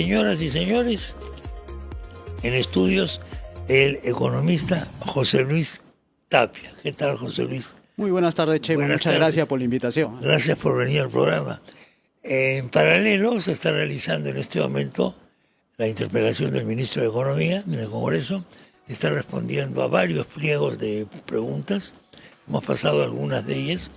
Señoras y señores, en estudios el economista José Luis Tapia. ¿Qué tal, José Luis? Muy buenas tardes, Chema. Muchas gracias por la invitación. Gracias por venir al programa. En paralelo se está realizando en este momento la interpelación del ministro de Economía en el Congreso. Está respondiendo a varios pliegos de preguntas. Hemos pasado algunas de ellas.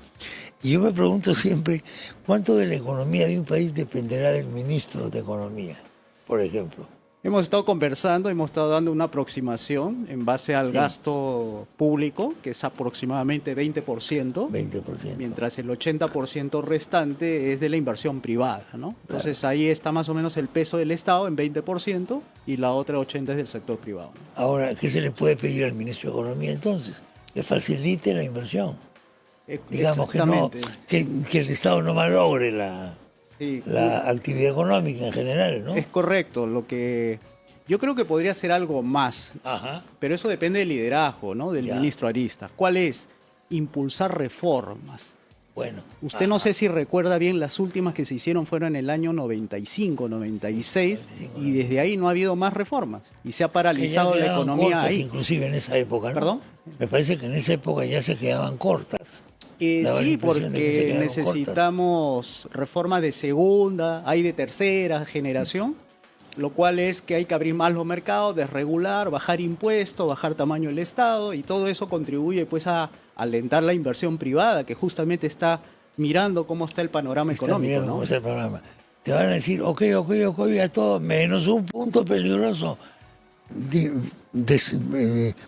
Y yo me pregunto siempre, ¿cuánto de la economía de un país dependerá del ministro de Economía, por ejemplo? Hemos estado conversando, hemos estado dando una aproximación en base al gasto público, que es aproximadamente 20%, 20%. mientras el 80% restante es de la inversión privada, ¿no? Entonces ahí está más o menos el peso del Estado en 20% y la otra 80% es del sector privado, ¿no? Ahora, ¿qué se le puede pedir al ministro de Economía entonces? Que facilite la inversión. Digamos que, no, que el Estado no malogre la actividad económica en general, ¿no? Es correcto, lo que yo creo que podría ser algo más, pero eso depende del liderazgo, ¿no? Del ministro Aristas. ¿Cuál es? Impulsar reformas. Bueno. Usted no sé si recuerda bien, las últimas que se hicieron fueron en el año 95, 96, y desde ahí no ha habido más reformas. Y se ha paralizado la economía ahí. Inclusive en esa época, ¿no? ¿Perdón? Me parece que en esa época ya se quedaban cortas. Sí, porque necesitamos reformas de segunda, hay de tercera generación, lo cual es que hay que abrir más los mercados, desregular, bajar impuestos, bajar tamaño del Estado, y todo eso contribuye pues a alentar la inversión privada, que justamente está mirando cómo está el panorama económico, ¿no? Cómo está el panorama. Te van a decir, ok, a todo, menos un punto peligroso,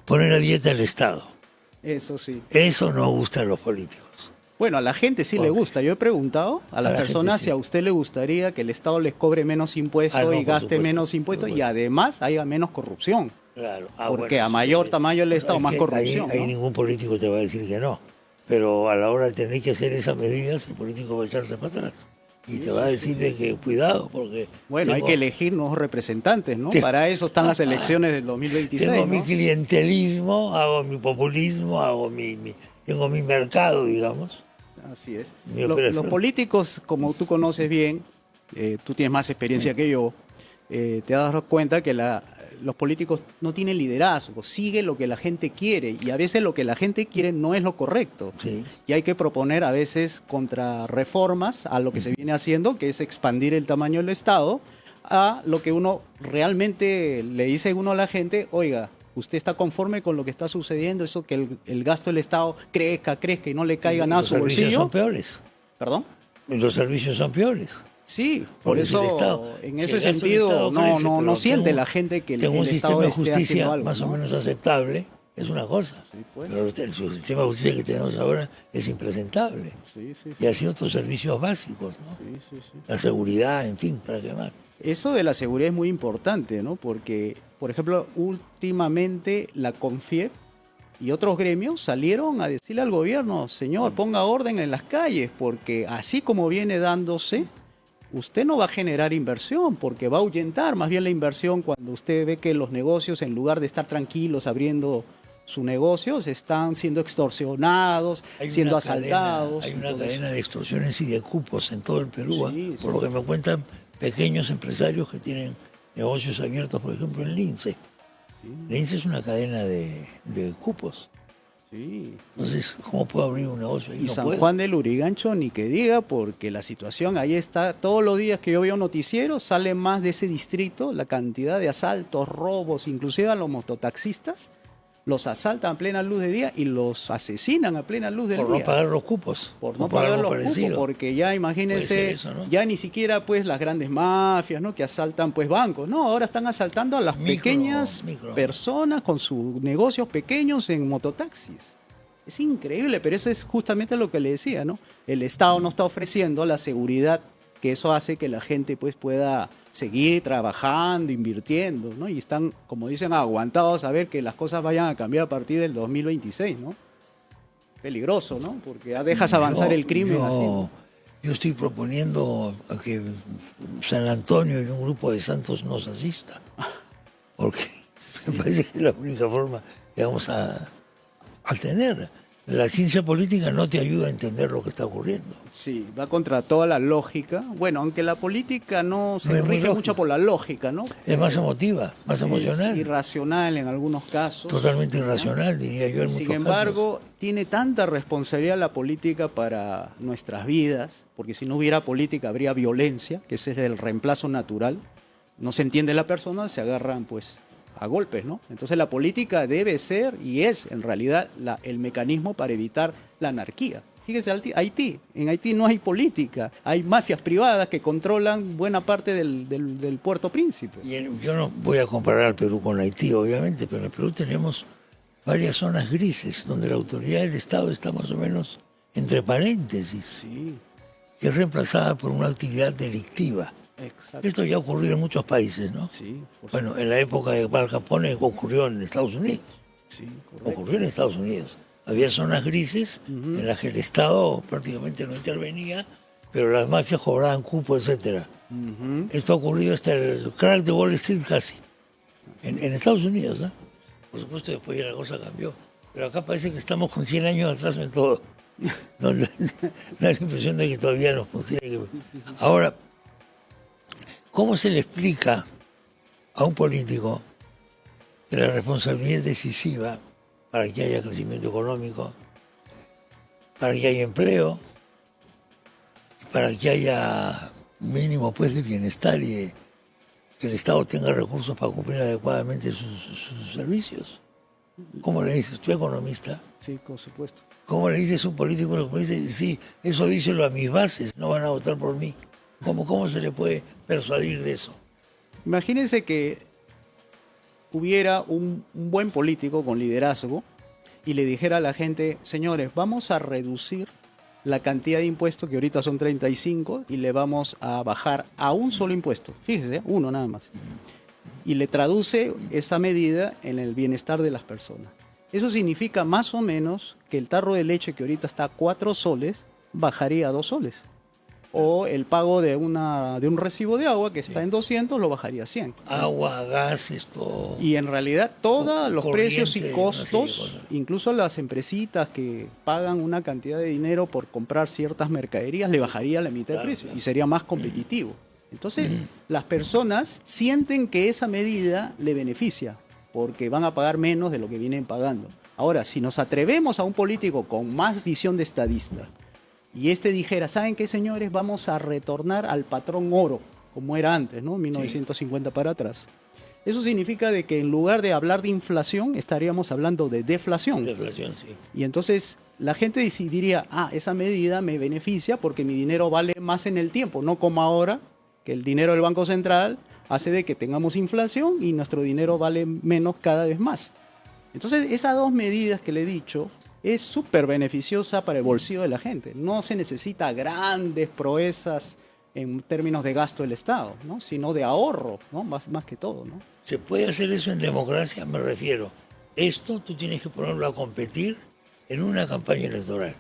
poner a dieta el Estado. Eso sí. Eso no gusta a los políticos. Bueno, a la gente sí le gusta. Yo he preguntado a las personas si a usted le gustaría que el Estado les cobre menos impuestos y gaste menos impuestos y además haya menos corrupción. Claro. Porque a mayor tamaño del Estado, más corrupción. Ahí ningún político te va a decir que no. Pero a la hora de tener que hacer esas medidas, el político va a echarse para atrás. Y te va a decir de que cuidado, porque... Bueno, hay que elegir nuevos representantes, ¿no? Para eso están las elecciones del 2026, Tengo ¿no? mi clientelismo, hago mi populismo, tengo mi mercado, digamos. Así es. Los políticos, como tú conoces bien, tú tienes más experiencia que yo, te has dado cuenta que los políticos no tienen liderazgo, sigue lo que la gente quiere y a veces lo que la gente quiere no es lo correcto. Sí. Y hay que proponer a veces contrarreformas a lo que se viene haciendo, que es expandir el tamaño del Estado, a lo que uno realmente le dice a la gente, oiga, ¿usted está conforme con lo que está sucediendo? Eso que el gasto del Estado crezca y no le caiga nada a su bolsillo. Los servicios son peores. ¿Perdón? Los servicios son peores. Sí, por eso, en ese sentido, no siente la gente que el Estado esté haciendo algo, más o menos aceptable, es una cosa. Sí, pues. Pero el sistema de justicia que tenemos ahora es impresentable. Sí. Y así otros servicios básicos, ¿no? Sí. La seguridad, en fin, ¿para qué más? Eso de la seguridad es muy importante, ¿no? Porque, por ejemplo, últimamente la CONFIEP y otros gremios salieron a decirle al gobierno, señor, ponga orden en las calles, porque así como viene dándose, usted no va a generar inversión, porque va a ahuyentar más bien la inversión cuando usted ve que los negocios, en lugar de estar tranquilos abriendo sus negocios, están siendo extorsionados, siendo asaltados. Hay una cadena de extorsiones y de cupos en todo el Perú, por lo que me cuentan pequeños empresarios que tienen negocios abiertos, por ejemplo, en Lince. Lince es una cadena de cupos. Sí. Entonces, ¿cómo puedo abrir un negocio ahí? Y San Juan del Lurigancho, ni que diga, porque la situación ahí está. Todos los días que yo veo noticieros, sale más de ese distrito, la cantidad de asaltos, robos, inclusive a los mototaxistas, los asaltan a plena luz de día y los asesinan a plena luz del día. Por no pagar los cupos. Por no pagar los cupos, porque ya imagínense, eso, ¿no? Ya ni siquiera pues las grandes mafias, ¿no? Que asaltan pues bancos, no, ahora están asaltando a las pequeñas personas con sus negocios pequeños en mototaxis. Es increíble, pero eso es justamente lo que le decía, ¿no? El Estado no está ofreciendo la seguridad que eso hace que la gente pues pueda seguir trabajando, invirtiendo, ¿no? Y están, como dicen, aguantados a ver que las cosas vayan a cambiar a partir del 2026, ¿no? Peligroso, ¿no? Porque ya dejas avanzar el crimen así, ¿no? Yo estoy proponiendo a que San Antonio y un grupo de santos nos asista, porque me parece que es la única forma que vamos a tener. La ciencia política no te ayuda a entender lo que está ocurriendo. Sí, va contra toda la lógica. Bueno, aunque la política no se No es muy rige mucho lógica. por la lógica, ¿no? Es más emotiva, más Es emocional. irracional en algunos casos. Totalmente irracional, diría yo, en muchos Sin embargo, tiene tanta responsabilidad la política para nuestras vidas, porque si no hubiera política habría violencia, que ese es el reemplazo natural. No se entiende la persona, se agarran pues a golpes, ¿no? Entonces la política debe ser y es en realidad el mecanismo para evitar la anarquía. Fíjese, Haití. En Haití no hay política, hay mafias privadas que controlan buena parte del Puerto Príncipe. Yo no voy a comparar al Perú con Haití, obviamente, pero en el Perú tenemos varias zonas grises donde la autoridad del Estado está más o menos entre paréntesis Sí, y es reemplazada por una actividad delictiva. exacto. Esto ya ha ocurrido en muchos países, ¿no? Sí, Bueno, en la época de Al Capone ocurrió en Estados Unidos. sí, correcto. Ocurrió en Estados Unidos. Había zonas grises en las que el Estado prácticamente no intervenía, pero las mafias cobraban cupo, etcétera. Esto ha ocurrido hasta el crack de Wall Street casi. En Estados Unidos, ¿no? Por supuesto, después ya la cosa cambió. Pero acá parece que estamos con 100 años atrás en todo. No, da la impresión de que todavía nos considera. Ahora, ¿cómo se le explica a un político que la responsabilidad es decisiva para que haya crecimiento económico, para que haya empleo, para que haya mínimo pues de bienestar y que el Estado tenga recursos para cumplir adecuadamente sus servicios? ¿Cómo le dices tú, economista? Sí, por supuesto. ¿Cómo le dices a un político que dice, sí, eso díselo a mis bases, no van a votar por mí? ¿Cómo se le puede persuadir de eso? Imagínense que hubiera un buen político con liderazgo y le dijera a la gente, señores, vamos a reducir la cantidad de impuestos, que ahorita son 35, y le vamos a bajar a un solo impuesto. Fíjese, uno nada más. Y le traduce esa medida en el bienestar de las personas. Eso significa más o menos que el tarro de leche que ahorita está a 4 soles, bajaría a 2 soles. O el pago de un recibo de agua que está en 200 lo bajaría a 100. Agua, gas, esto... Y en realidad todos los precios y corriente, una serie de costos, cosas. incluso las empresitas que pagan una cantidad de dinero por comprar ciertas mercaderías, le bajaría la mitad del precio y sería más competitivo. Entonces, las personas sienten que esa medida le beneficia porque van a pagar menos de lo que vienen pagando. Ahora, si nos atrevemos a un político con más visión de estadista y este dijera, ¿saben qué, señores? Vamos a retornar al patrón oro, como era antes, ¿no? 1950 para atrás. Eso significa de que en lugar de hablar de inflación, estaríamos hablando de deflación. Deflación, sí. Y entonces la gente diría, esa medida me beneficia porque mi dinero vale más en el tiempo, no como ahora, que el dinero del Banco Central hace de que tengamos inflación y nuestro dinero vale menos cada vez más. Entonces, esas dos medidas que le he dicho es súper beneficiosa para el bolsillo de la gente. No se necesita grandes proezas en términos de gasto del Estado, ¿no? Sino de ahorro, ¿no? Más que todo, ¿no? ¿Se puede hacer eso en democracia? Me refiero. Esto tú tienes que ponerlo a competir en una campaña electoral.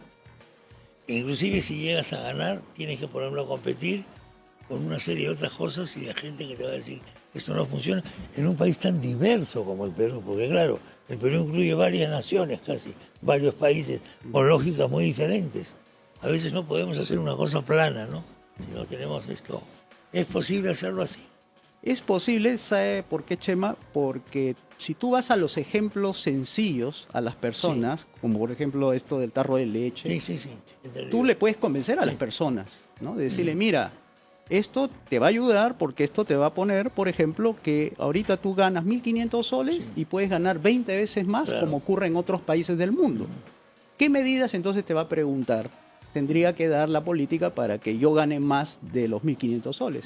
Inclusive si llegas a ganar, tienes que ponerlo a competir con una serie de otras cosas y de gente que te va a decir esto no funciona en un país tan diverso como el Perú, porque claro, el Perú incluye varias naciones casi, varios países con lógicas muy diferentes. A veces no podemos hacer una cosa plana, ¿no? Si no tenemos esto. ¿Es posible hacerlo así? Es posible, ¿sabe por qué, Chema? Porque si tú vas a los ejemplos sencillos a las personas, como por ejemplo esto del tarro de leche, Sí. tú le puedes convencer a las personas, ¿no? De decirle, mira, esto te va a ayudar porque esto te va a poner, por ejemplo, que ahorita tú ganas 1.500 soles y puedes ganar 20 veces más, Claro. como ocurre en otros países del mundo. ¿Qué medidas entonces te va a preguntar? Tendría que dar la política para que yo gane más de los 1.500 soles.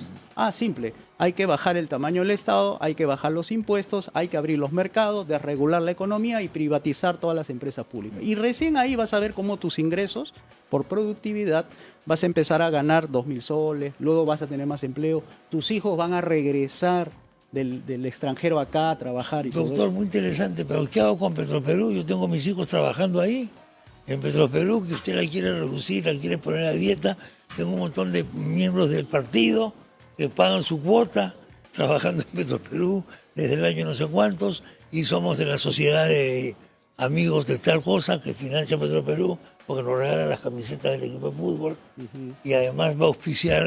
Simple. Hay que bajar el tamaño del Estado, hay que bajar los impuestos, hay que abrir los mercados, desregular la economía y privatizar todas las empresas públicas. Y recién ahí vas a ver cómo tus ingresos por productividad vas a empezar a ganar 2.000 soles, luego vas a tener más empleo, tus hijos van a regresar del extranjero acá a trabajar y todo Doctor, eso. muy interesante, pero ¿qué hago con Petroperú? Yo tengo mis hijos trabajando ahí. En Petroperú, que usted la quiere reducir, la quiere poner a dieta. Tengo un montón de miembros del partido que pagan su cuota trabajando en Petroperú desde el año no sé cuántos y somos de la sociedad de amigos de tal cosa que financia Petroperú, porque nos regala las camisetas del equipo de fútbol, y además va a auspiciar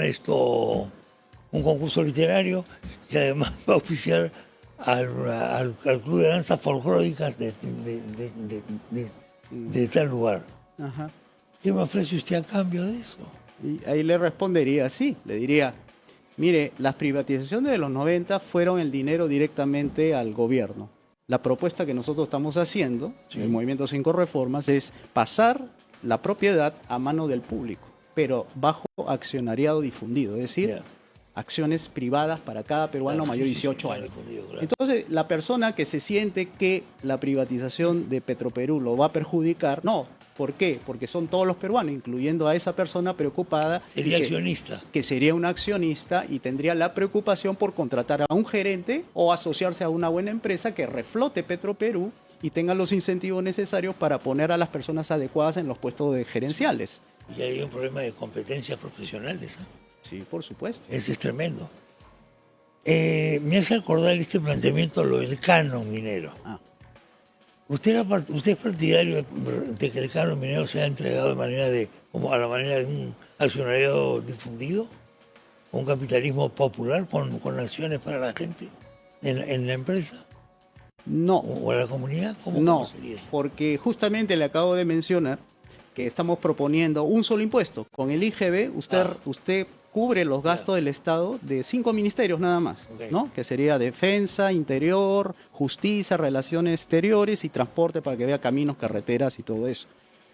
un concurso literario, y además va a auspiciar al club de danzas folclóricas de tal lugar. Ajá. ¿Qué me ofrece usted a cambio de eso? Y ahí le respondería sí, le diría, mire, las privatizaciones de los 90 fueron el dinero directamente al gobierno. La propuesta que nosotros estamos haciendo, el Movimiento 5 Reformas, es pasar la propiedad a mano del público, pero bajo accionariado difundido, es decir, acciones privadas para cada peruano mayor de 18 años. Entonces, la persona que se siente que la privatización de Petroperú lo va a perjudicar, no. ¿Por qué? Porque son todos los peruanos, incluyendo a esa persona preocupada. Sería accionista. Que sería un accionista y tendría la preocupación por contratar a un gerente o asociarse a una buena empresa que reflote Petroperú y tenga los incentivos necesarios para poner a las personas adecuadas en los puestos de gerenciales. Y hay un problema de competencias profesionales. Sí, por supuesto. Ese es tremendo. Me hace acordar este planteamiento lo del canon minero. ¿Usted es partidario de que el canon minero sea entregado de manera como a la manera de un accionariado difundido? ¿Un capitalismo popular con acciones para la gente en la empresa? No. ¿O a la comunidad? ¿Cómo sería? Porque justamente le acabo de mencionar que estamos proponiendo un solo impuesto. Con el IGB usted cubre los gastos del Estado de 5 ministerios nada más, ¿no? Que sería Defensa, Interior, Justicia, Relaciones Exteriores y Transporte, para que vea caminos, carreteras y todo eso.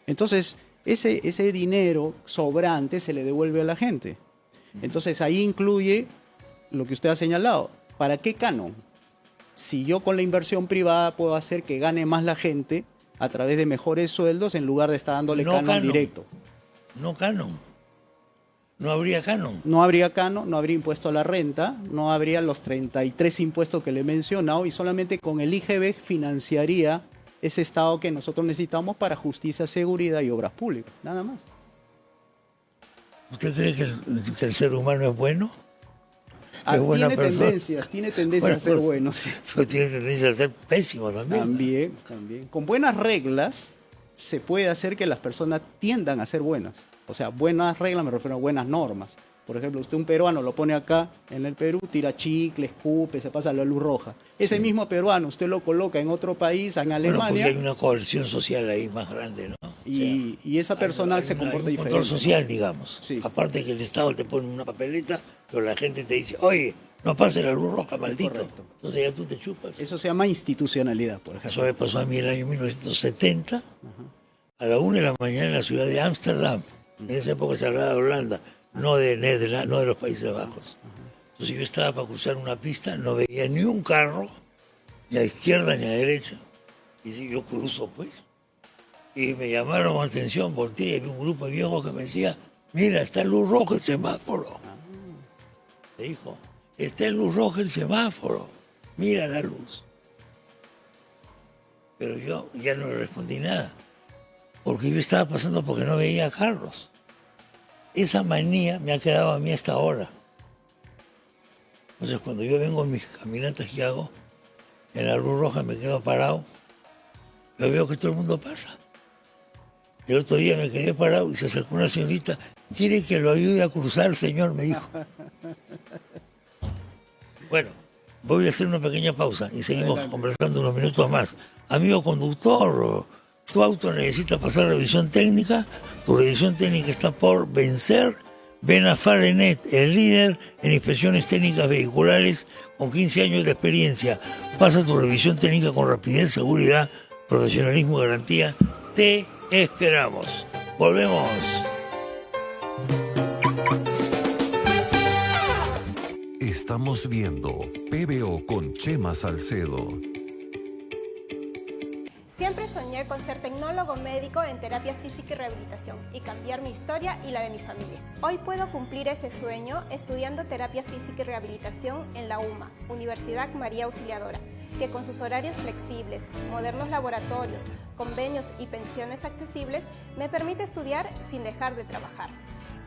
Entonces, ese dinero sobrante se le devuelve a la gente. Entonces, ahí incluye lo que usted ha señalado. ¿Para qué canon? Si yo con la inversión privada puedo hacer que gane más la gente a través de mejores sueldos en lugar de estar dándole canon directo. No canon. No habría canon. No habría canon, no habría impuesto a la renta, no habría los 33 impuestos que le he mencionado y solamente con el IGB financiaría ese Estado que nosotros necesitamos para justicia, seguridad y obras públicas, nada más. ¿Usted cree que el ser humano es bueno? Tiene tendencia a ser bueno. Sí. Pero tiene tendencia a ser pésimo también. También. Con buenas reglas se puede hacer que las personas tiendan a ser buenas. O sea, buenas reglas me refiero a buenas normas. Por ejemplo, usted un peruano lo pone acá en el Perú, tira chicle, escupe, se pasa la luz roja. Ese mismo peruano usted lo coloca en otro país, en Alemania. Porque hay una coerción social ahí más grande, ¿no? Y esa persona se comporta diferente. Control social, digamos. Sí. Aparte que el Estado te pone una papeleta, pero la gente te dice, oye, no pase la luz roja, maldito. Correcto. Entonces ya tú te chupas. Eso se llama institucionalidad, por ejemplo. Eso me pasó a mí en el año 1970, a la 1 de la mañana en la ciudad de Ámsterdam. En esa época se hablaba de Holanda, no de los Países Bajos. Entonces yo estaba para cruzar una pista, no veía ni un carro, ni a izquierda ni a derecha. Y yo cruzo, pues. Y me llamaron la atención, volteé y vi un grupo de viejos que me decía, mira, está en luz roja el semáforo. Me dijo, está en luz roja el semáforo, mira la luz. Pero yo ya no le respondí nada, porque yo estaba pasando porque no veía carros. Esa manía me ha quedado a mí hasta ahora. Entonces, cuando yo vengo en mis caminatas que hago, en la luz roja me quedo parado, yo veo que todo el mundo pasa. El otro día me quedé parado y se acercó una señorita, ¿quiere que lo ayude a cruzar, señor? Me dijo. Bueno, voy a hacer una pequeña pausa y seguimos conversando unos minutos más. Amigo conductor, tu auto necesita pasar revisión técnica, tu revisión técnica está por vencer. Ven a Farenet, el líder en inspecciones técnicas vehiculares con 15 años de experiencia. Pasa tu revisión técnica con rapidez, seguridad, profesionalismo y garantía. Te esperamos. Volvemos. Estamos viendo PBO con Chema Salcedo. Siempre soñé con ser tecnólogo médico en terapia física y rehabilitación y cambiar mi historia y la de mi familia. Hoy puedo cumplir ese sueño estudiando terapia física y rehabilitación en la UMA, Universidad María Auxiliadora, que con sus horarios flexibles, modernos laboratorios, convenios y pensiones accesibles, me permite estudiar sin dejar de trabajar.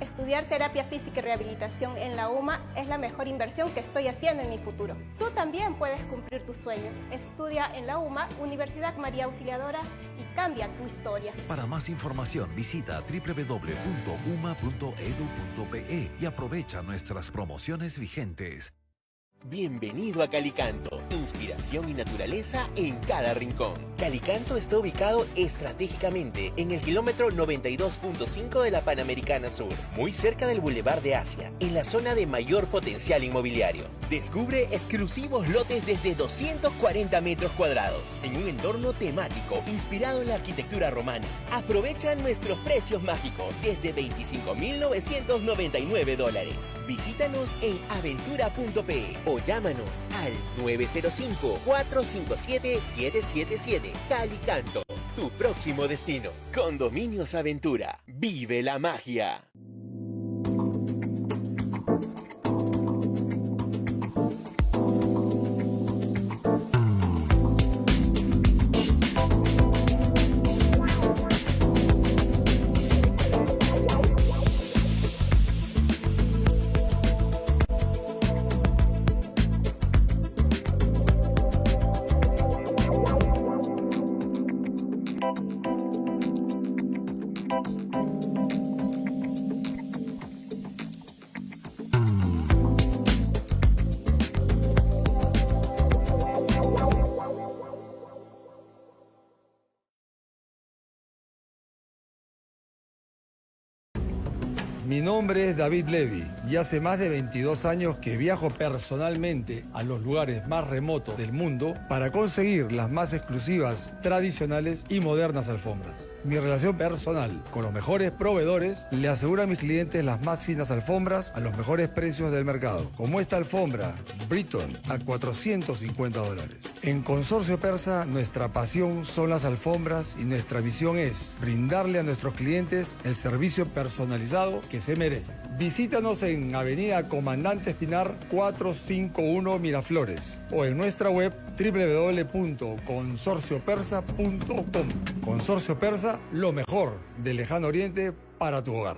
Estudiar terapia física y rehabilitación en la UMA es la mejor inversión que estoy haciendo en mi futuro. Tú también puedes cumplir tus sueños. Estudia en la UMA, Universidad María Auxiliadora, y cambia tu historia. Para más información visita www.uma.edu.pe y aprovecha nuestras promociones vigentes. Bienvenido a Calicanto, inspiración y naturaleza en cada rincón. Calicanto está ubicado estratégicamente en el kilómetro 92.5 de la Panamericana Sur, muy cerca del Boulevard de Asia, en la zona de mayor potencial inmobiliario. Descubre exclusivos lotes desde 240 metros cuadrados, en un entorno temático inspirado en la arquitectura romana. Aprovecha nuestros precios mágicos desde $25.999. Visítanos en aventura.pe o llámanos al 905-457-777. Calicanto, tu próximo destino. Condominios Aventura. Vive la magia. Mi nombre es David Levy y hace más de 22 años que viajo personalmente a los lugares más remotos del mundo para conseguir las más exclusivas, tradicionales y modernas alfombras. Mi relación personal con los mejores proveedores le asegura a mis clientes las más finas alfombras a los mejores precios del mercado, como esta alfombra Britton a $450. En Consorcio Persa, nuestra pasión son las alfombras y nuestra misión es brindarle a nuestros clientes el servicio personalizado que se merecen. Visítanos en Avenida Comandante Espinar 451 Miraflores o en nuestra web www.consorciopersa.com. Consorcio Persa, lo mejor del Lejano Oriente para tu hogar.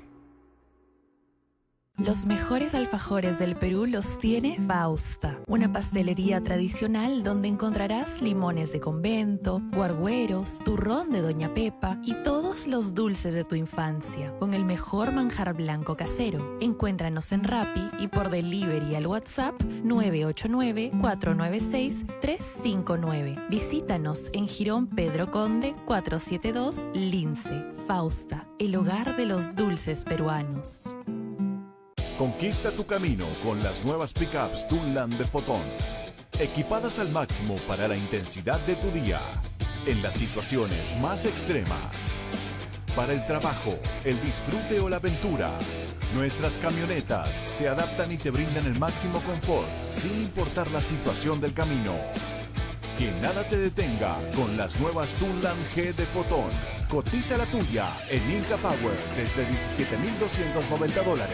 Los mejores alfajores del Perú los tiene Fausta, una pastelería tradicional donde encontrarás limones de convento, guargueros, turrón de Doña Pepa y todos los dulces de tu infancia, con el mejor manjar blanco casero. Encuéntranos en Rappi y por delivery al WhatsApp 989-496-359. Visítanos en Jirón Pedro Conde 472 Lince. Fausta, el hogar de los dulces peruanos. Conquista tu camino con las nuevas pickups Tunland de Fotón, equipadas al máximo para la intensidad de tu día, en las situaciones más extremas. Para el trabajo, el disfrute o la aventura, nuestras camionetas se adaptan y te brindan el máximo confort, sin importar la situación del camino. Que nada te detenga con las nuevas Tunland G de Fotón. Cotiza la tuya en Inca Power desde $17,290.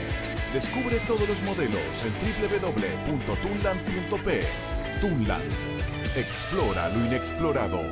Descubre todos los modelos en www.tunland.p. Tunland. Explora lo inexplorado.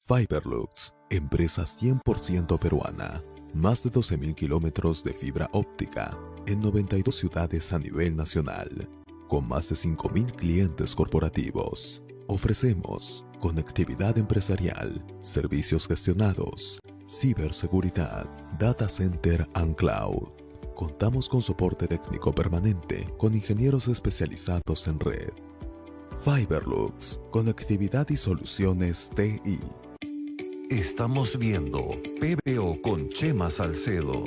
Fiberlux, empresa 100% peruana. Más de 12.000 kilómetros de fibra óptica en 92 ciudades a nivel nacional, con más de 5.000 clientes corporativos. Ofrecemos conectividad empresarial, servicios gestionados, ciberseguridad, data center and cloud. Contamos con soporte técnico permanente con ingenieros especializados en red. Fiberlux, conectividad y soluciones TI. Estamos viendo PBO con Chema Salcedo.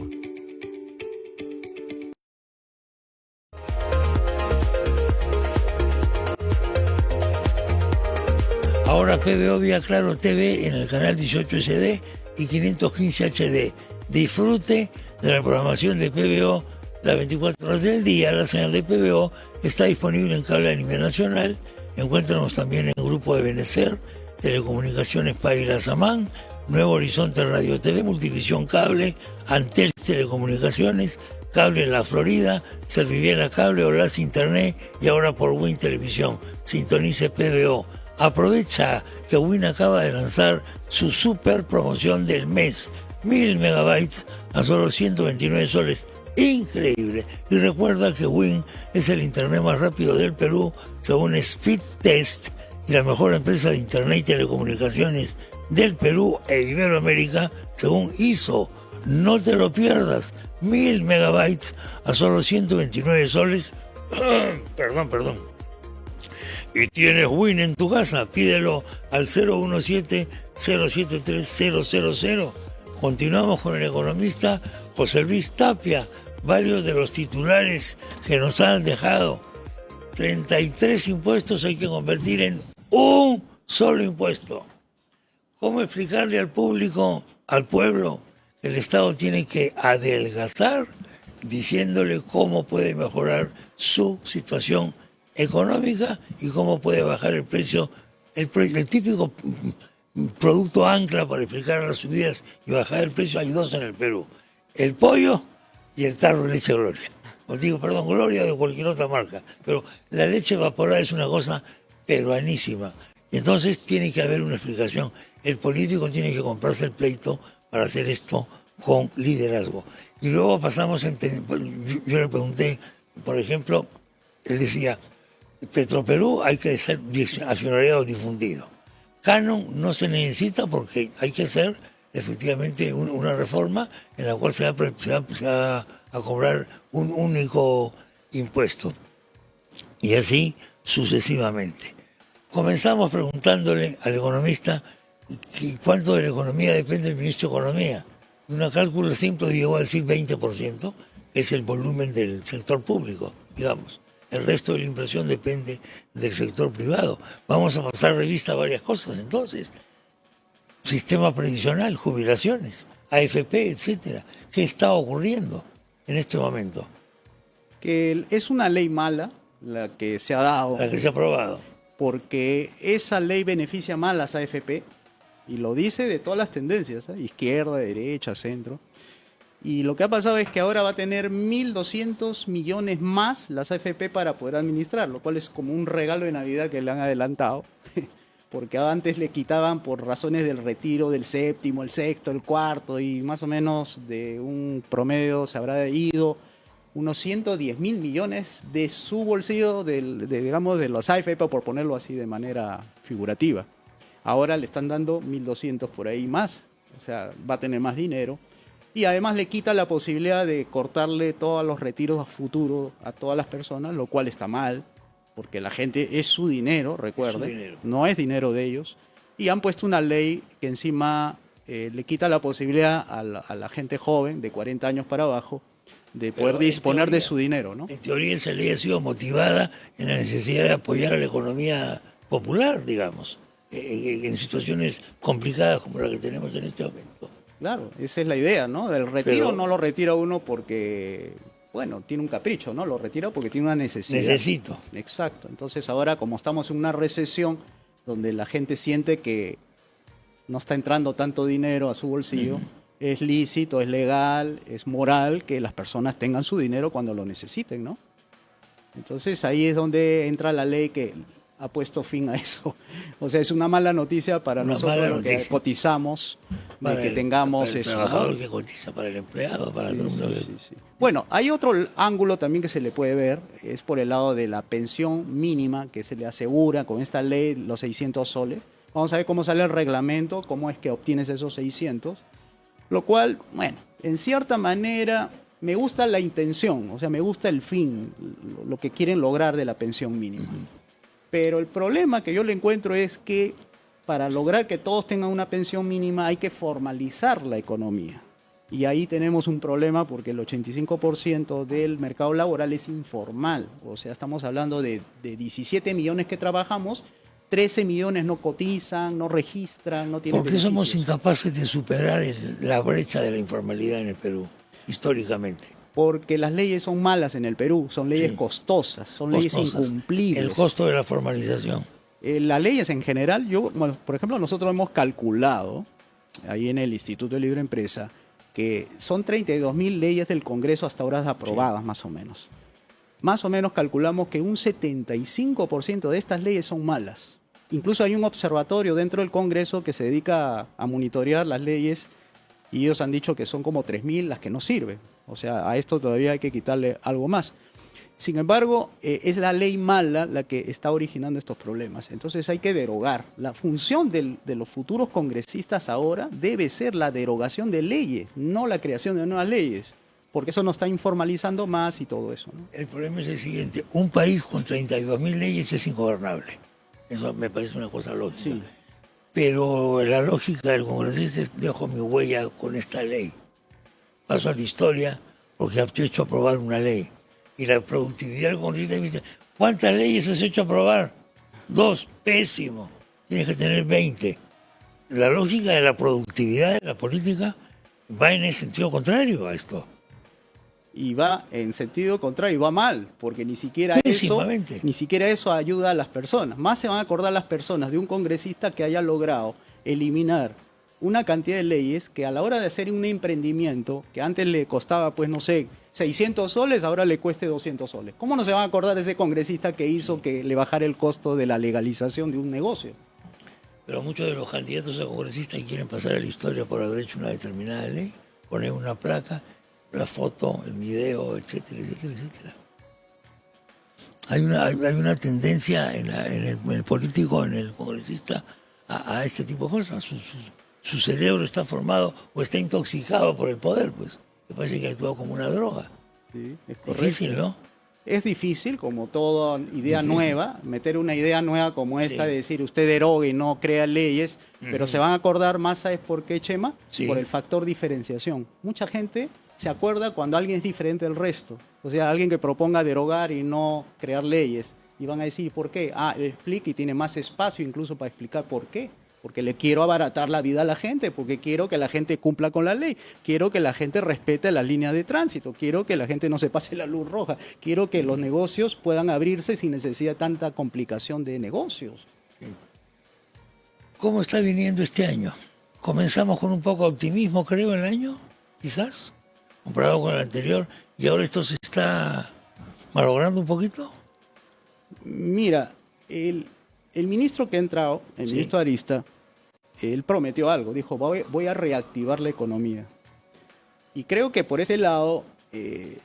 Ahora PBO vía Claro TV en el canal 18 SD y 515 HD. Disfrute de la programación de PBO las 24 horas del día. La señal de PBO está disponible en cable a nivel nacional. Encuéntranos también en el Grupo de Benecer, Telecomunicaciones Paira Samán, Nuevo Horizonte Radio TV, Multivisión Cable, Antel Telecomunicaciones, Cable en la Florida, Serviviela Cable, Olas Internet y ahora por Win Televisión. Sintonice PBO. Aprovecha que Win acaba de lanzar su super promoción del mes. 1000 megabytes a solo 129 soles. Increíble. Y recuerda que Win es el internet más rápido del Perú según Speed Test y la mejor empresa de internet y telecomunicaciones del Perú e Iberoamérica según ISO. No te lo pierdas. 1000 megabytes a solo 129 soles. Perdón. Y tienes Win en tu casa. Pídelo al 017-073-000. Continuamos con el economista José Luis Tapia. Varios de los titulares que nos han dejado. 33 impuestos hay que convertir en un solo impuesto. ¿Cómo explicarle al público, al pueblo, que el Estado tiene que adelgazar, diciéndole cómo puede mejorar su situación económica y cómo puede bajar el precio, el típico producto ancla para explicar las subidas y bajar el precio? Hay dos en el Perú: el pollo y el tarro de leche Gloria. Os digo, perdón, Gloria de cualquier otra marca, pero la leche evaporada es una cosa peruanísima. Y entonces tiene que haber una explicación. El político tiene que comprarse el pleito para hacer esto con liderazgo. Y luego pasamos, yo le pregunté, por ejemplo, él decía, Petroperú hay que ser accionariado difundido. Canon no se necesita porque hay que hacer efectivamente una reforma en la cual se va a cobrar un único impuesto. Y así sucesivamente. Comenzamos preguntándole al economista cuánto de la economía depende del ministro de Economía. Un cálculo simple llegó a decir 20%, que es el volumen del sector público, digamos. El resto de la inversión depende del sector privado. Vamos a pasar revista a varias cosas entonces. Sistema previsional, jubilaciones, AFP, etcétera. ¿Qué está ocurriendo en este momento? Que es una ley mala la que se ha dado. La que se ha aprobado. Porque esa ley beneficia más a las AFP, y lo dice de todas las tendencias, izquierda, derecha, centro. Y lo que ha pasado es que ahora va a tener 1.200 millones más las AFP para poder administrar, lo cual es como un regalo de Navidad que le han adelantado, porque antes le quitaban por razones del retiro del séptimo, el sexto, el cuarto, y más o menos de un promedio se habrá ido unos 110.000 millones de su bolsillo, digamos, de los AFP, por ponerlo así de manera figurativa. Ahora le están dando 1.200 por ahí más, o sea, va a tener más dinero. Y además le quita la posibilidad de cortarle todos los retiros a futuro a todas las personas, lo cual está mal, porque la gente es su dinero, recuerde, no es dinero de ellos. Y han puesto una ley que encima le quita la posibilidad a la gente joven, de 40 años para abajo, de poder disponer de su dinero, ¿no? En teoría esa ley ha sido motivada en la necesidad de apoyar a la economía popular, digamos, en situaciones complicadas como la que tenemos en este momento. Claro, esa es la idea, ¿no? El retiro no lo retira uno porque, bueno, tiene un capricho, ¿no? Lo retira porque tiene una necesidad. Necesito. Exacto. Entonces ahora, como estamos en una recesión donde la gente siente que no está entrando tanto dinero a su bolsillo, es lícito, es legal, es moral que las personas tengan su dinero cuando lo necesiten, ¿no? Entonces ahí es donde entra la ley que ha puesto fin a eso. O sea, es una mala noticia para nosotros que cotizamos, de que tengamos para el eso. trabajador, ¿no? Que cotiza, para el empleado, para el sí. Bueno, hay otro ángulo también que se le puede ver, es por el lado de la pensión mínima que se le asegura con esta ley, los 600 soles. Vamos a ver cómo sale el reglamento, cómo es que obtienes esos 600. Lo cual, bueno, en cierta manera me gusta la intención, o sea, me gusta el fin, lo que quieren lograr de la pensión mínima. Pero el problema que yo le encuentro es que para lograr que todos tengan una pensión mínima hay que formalizar la economía. Y ahí tenemos un problema porque el 85% del mercado laboral es informal. O sea, estamos hablando de 17 millones que trabajamos, 13 millones no cotizan, no registran, no tienen ¿Por qué somos beneficios? incapaces de superar la brecha de la informalidad en el Perú, históricamente? Porque las leyes son malas en el Perú, son leyes costosas, son leyes incumplibles. El costo de la formalización. Las leyes en general, por ejemplo, nosotros hemos calculado, ahí en el Instituto de Libre Empresa, que son 32.000 leyes del Congreso hasta ahora aprobadas, más o menos. Más o menos calculamos que un 75% de estas leyes son malas. Incluso hay un observatorio dentro del Congreso que se dedica a monitorear las leyes y ellos han dicho que son como 3.000 las que no sirven. O sea, a esto todavía hay que quitarle algo más. Sin embargo, es la ley mala la que está originando estos problemas. Entonces hay que derogar. La función de los futuros congresistas ahora debe ser la derogación de leyes, no la creación de nuevas leyes, porque eso nos está informalizando más y todo eso, ¿no? El problema es el siguiente. Un país con 32.000 leyes es ingobernable. Eso me parece una cosa lógica. Sí. Pero la lógica del congresista es: dejo mi huella con esta ley. Paso a la historia porque he hecho aprobar una ley. Y la productividad del congresista me dice: ¿cuántas leyes has hecho aprobar? 2, pésimo. Tienes que tener 20. La lógica de la productividad de la política va en el sentido contrario a esto. Y va en sentido contrario, y va mal, porque ni siquiera eso ayuda a las personas. Más se van a acordar las personas de un congresista que haya logrado eliminar una cantidad de leyes que a la hora de hacer un emprendimiento, que antes le costaba, pues no sé, 600 soles, ahora le cueste 200 soles. ¿Cómo no se van a acordar de ese congresista que hizo que le bajara el costo de la legalización de un negocio? Pero muchos de los candidatos a congresistas quieren pasar a la historia por haber hecho una determinada ley, poner una placa, la foto, el video, etcétera, etcétera, etcétera. Hay una tendencia en el político, en el congresista, a este tipo de cosas. Su cerebro está formado o está intoxicado por el poder, pues. Me parece que actúa como una droga. Sí, es correcto. Difícil, ¿no? Es difícil, como toda idea nueva, meter una idea nueva como esta de decir usted derogue y no crea leyes, pero se van a acordar más, ¿sabes por qué, Chema? Sí. Por el factor diferenciación. Mucha gente se acuerda cuando alguien es diferente del resto. O sea, alguien que proponga derogar y no crear leyes. Y van a decir, ¿por qué? Él explica y tiene más espacio incluso para explicar por qué. Porque le quiero abaratar la vida a la gente, porque quiero que la gente cumpla con la ley, quiero que la gente respete las líneas de tránsito, quiero que la gente no se pase la luz roja, quiero que los negocios puedan abrirse sin necesidad de tanta complicación de negocios. ¿Cómo está viniendo este año? Comenzamos con un poco de optimismo, creo, el año, quizás, comparado con el anterior, y ahora esto se está malogrando un poquito. Mira, el ministro que ha entrado, el ministro Arista, él prometió algo, dijo, voy a reactivar la economía. Y creo que por ese lado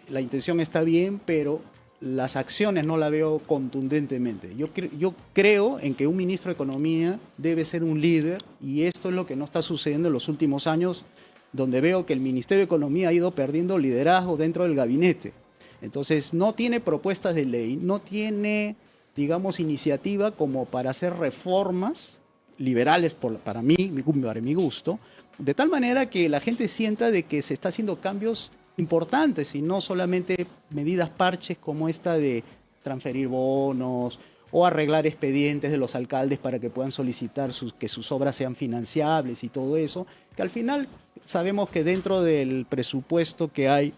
la intención está bien, pero las acciones no la veo contundentemente. Yo creo en que un ministro de Economía debe ser un líder, y esto es lo que no está sucediendo en los últimos años, donde veo que el Ministerio de Economía ha ido perdiendo liderazgo dentro del gabinete. Entonces no tiene propuestas de ley, no tiene, digamos, iniciativa como para hacer reformas liberales para mi gusto, de tal manera que la gente sienta de que se está haciendo cambios importantes y no solamente medidas parches como esta de transferir bonos o arreglar expedientes de los alcaldes para que puedan solicitar que sus obras sean financiables y todo eso, que al final sabemos que dentro del presupuesto que hay,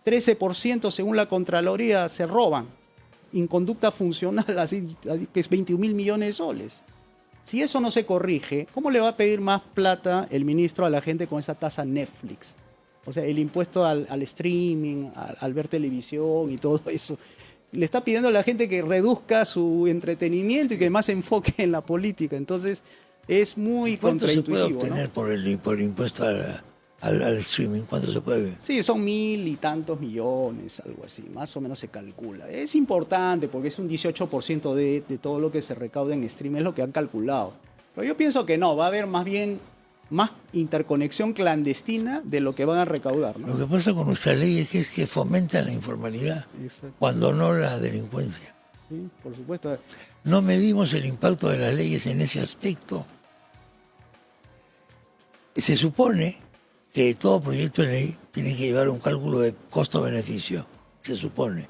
13% según la Contraloría se roban. Inconducta funcional, así que es 21.000 millones de soles. Si eso no se corrige, ¿cómo le va a pedir más plata el ministro a la gente con esa tasa Netflix? O sea, el impuesto al streaming, al ver televisión y todo eso. Le está pidiendo a la gente que reduzca su entretenimiento y que más se enfoque en la política. Entonces, es muy contraintuitivo. ¿Cuánto se puede obtener, ¿no?, por el impuesto al streaming? ¿Cuánto se puede? Sí, son 1.000 y tantos millones, algo así, más o menos se calcula. Es importante porque es un 18% de todo lo que se recauda en streaming, es lo que han calculado. Pero yo pienso que no, va a haber más bien más interconexión clandestina de lo que van a recaudar, ¿no? Lo que pasa con nuestra ley es que fomenta la informalidad, cuando no la delincuencia. Sí, por supuesto. No medimos el impacto de las leyes en ese aspecto. Se supone que todo proyecto de ley tiene que llevar un cálculo de costo-beneficio, se supone.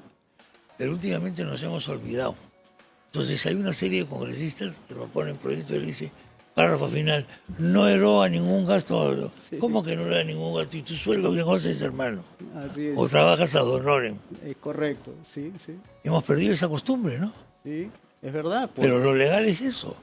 Pero últimamente nos hemos olvidado. Entonces hay una serie de congresistas que proponen proyectos de ley y dicen, párrafo final, no eroga ningún gasto. Sí. ¿Cómo que no eroga ningún gasto? ¿Y tu sueldo qué cosa es, hermano? Así es. ¿O trabajas ad honorem? Es correcto, sí, sí. Hemos perdido esa costumbre, ¿no? Sí, es verdad. Pero lo legal es eso.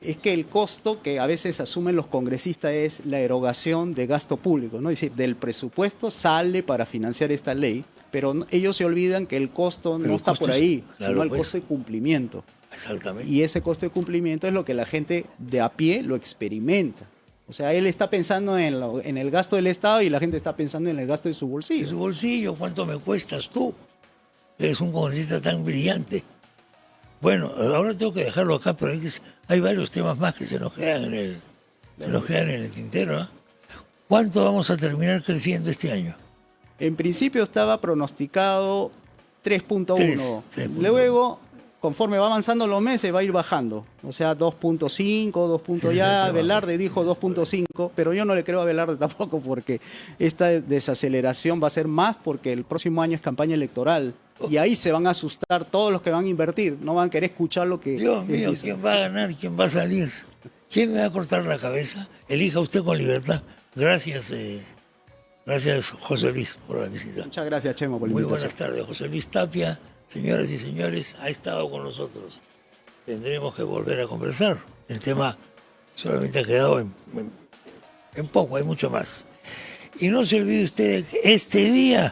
Es que el costo que a veces asumen los congresistas es la erogación de gasto público, ¿no? Es decir, del presupuesto sale para financiar esta ley, pero ellos se olvidan que el costo Pero no el está costo por es- ahí, claro, sino el pues. costo de cumplimiento. Exactamente. Y ese costo de cumplimiento es lo que la gente de a pie lo experimenta. O sea, él está pensando en el gasto del Estado y la gente está pensando en el gasto de su ¿Y bolsillo. su bolsillo? ¿Cuánto me cuestas tú? Eres un congresista tan brillante. Bueno, ahora tengo que dejarlo acá, pero hay varios temas más que se nos quedan en el tintero. ¿Ah? ¿Cuánto vamos a terminar creciendo este año? En principio estaba pronosticado 3.1. 3.1. Luego, conforme va avanzando los meses, va a ir bajando. O sea, 2.5, 2. Ya Velarde dijo 2.5, pero yo no le creo a Velarde tampoco porque esta desaceleración va a ser más porque el próximo año es campaña electoral. Y ahí se van a asustar todos los que van a invertir. No van a querer escuchar lo que... Dios mío, dicen. ¿quién va a ganar? ¿Quién va a salir? ¿Quién me va a cortar la cabeza? Elija usted con libertad. Gracias, gracias José Luis por la visita. Muchas gracias, Chemo, por la Muy invitación. buenas tardes, José Luis Tapia. Señoras y señores, ha estado con nosotros. Tendremos que volver a conversar. El tema solamente ha quedado en poco, hay mucho más. Y no se olvide usted de que este día